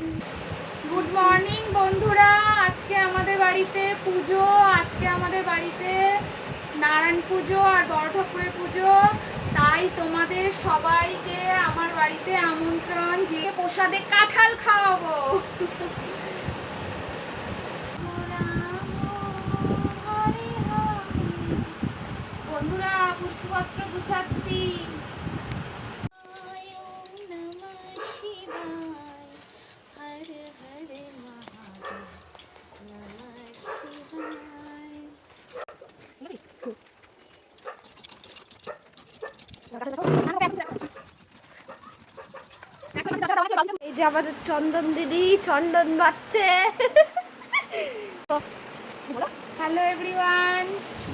Good morning বন্ধুরা, আজকে আমাদের বাড়িতে পুজো। আজকে আমাদের বাড়িতে নারায়ণ পুজো আর বড় ঠাকুরের পুজো। তাই তোমাদের সবাইকে আমার বাড়িতে আমন্ত্রণ, যে প্রসাদে কাঁঠাল খাওয়াবো। বন্ধুরা, পুষ্পপত্র গুছাচ্ছি। এই যে আমাদের চন্দন দিদি চন্দন বাচ্ছে। হ্যালো এভরিওয়ান,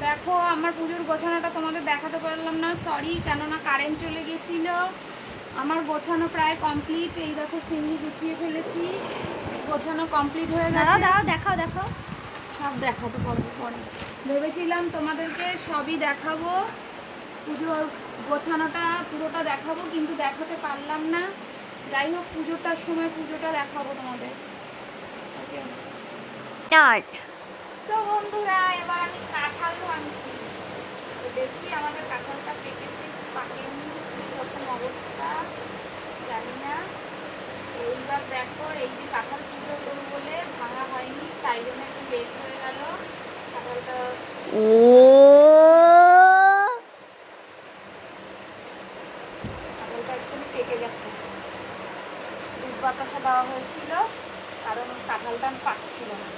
দেখো আমার পুজোর গোছানোটা তোমাদের দেখাতে পারলাম না, সরি, কেননা কারেন্ট চলে গেছিল। আমার গোছানো প্রায় কমপ্লিট। এই দেখো সিন্নি গুছিয়ে ফেলেছি, গোছানো কমপ্লিট হয়ে গেছে। দেখাও দেখাও, সব দেখাতে পারবো পরে। ভেবেছিলাম তোমাদেরকে সবই দেখাবো, পুজোর গোছানোটা পুরোটা দেখাবো, কিন্তু দেখাতে পারলাম না। যাই হোক, পুজোটার সময় পুজোটা দেখাবো তোমাদের। ওকে, তো বন্ধুরা, এবার আমি কাঁঠাল ভাঙছি। তো দেখি আমাদের কাঁঠালটা পেকেছে কি পাকেনি, কীরকম অবস্থা জানি না। এইবার দেখো, এই যে কাঁঠাল পুজো করবো বলে ভাঙা হয়নি, তাই জন্য একটু লেট হয়ে গেল কাঁঠালটা। কাঁঠালটা একটু পেকে গেছে। দুধ বাতাসা দেওয়া হয়েছিল, কারণ কাঁঠালটা পাকছিল না।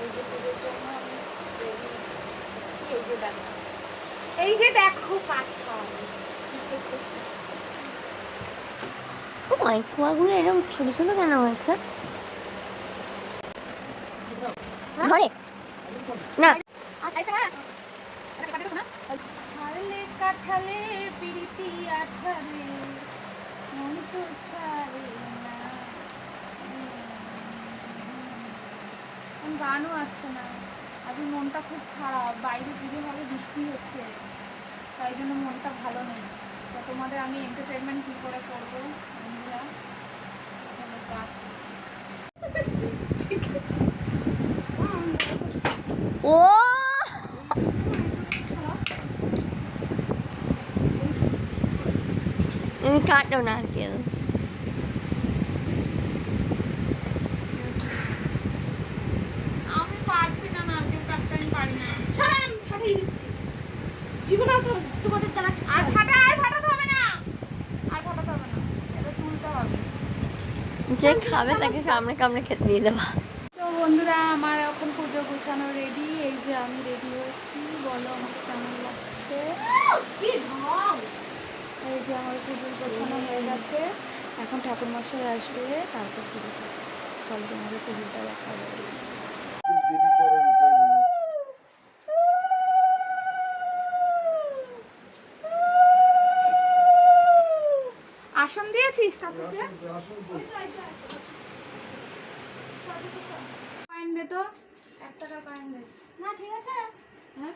এই যে পুজোর জন্য আমি রেডি আছি। এই যে দেখো কাঁঠাল। ও মাই, কুয়াগুলো এরকম ছোট ছোট কেন হয়েছে ঘরে? না ছাড়লে কাঁঠালে পিরিতি আঠালে মন তো ছাড়ে না। গানও আসছে না, আজ মনটা খুব খারাপ। বাইরে পুজো হবে, বৃষ্টি হচ্ছে, তাই জন্য মনটা ভালো নেই। তা তোমাদের আমি এন্টারটেনমেন্ট কী করে করবো বন্ধুরা, গাছ ও তুমি কাটো না আর কি। আমি পারছি না, নারকেল কাটতে আমি পারি না। ফাটিয়ে দিচ্ছি জীবনে তোমাদের দ্বারা। আর ফাটাতে হবে না, আর ফাটাতে হবে না, এটা তুলতে হবে। যে খাবে তাকে কামড়ে কামড়ে খেতে দিয়ে দেবা। তো বন্ধুরা, আমার এখন পুজো গোছানো রেডি। এই যে আমি রেডি হয়েছি, বলো আমাকে কেমন লাগছে। এই যে আমার পুজো গোছানো হয়ে গেছে, এখন ঠাকুরমশাই আসবে, তারপর পুজোটা। চল তোমাদের পুজোটা দেখাবো। আসন দিয়েছিস ঠাকুরকে? কয়েন দে তো, 1 টাকার কয়েন দে। না ঠিক আছে, হ্যাঁ,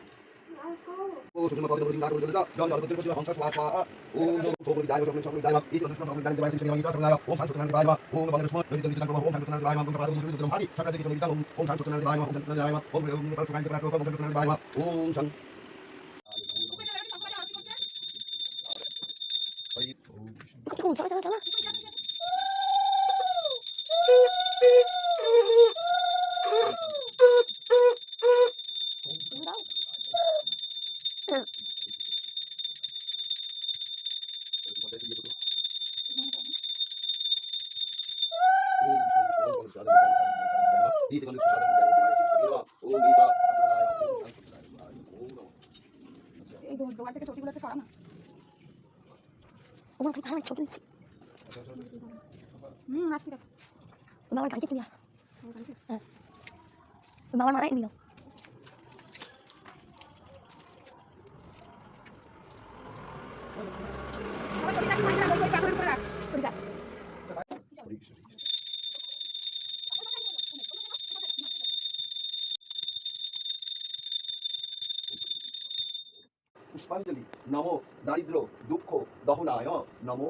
চলো চলো চলো। এই দোকান থেকে চটিগুলো একটু সরা না। তোমার তুই খারাপ ছোট দিচ্ছি। আসছি দেখো। বাবার গাড়িতে তুই হ্যাঁ, বাবার মারাই দিল। পুষ্পাঞ্জলি। নমো দারিদ্র দুঃখ দহনায় নমো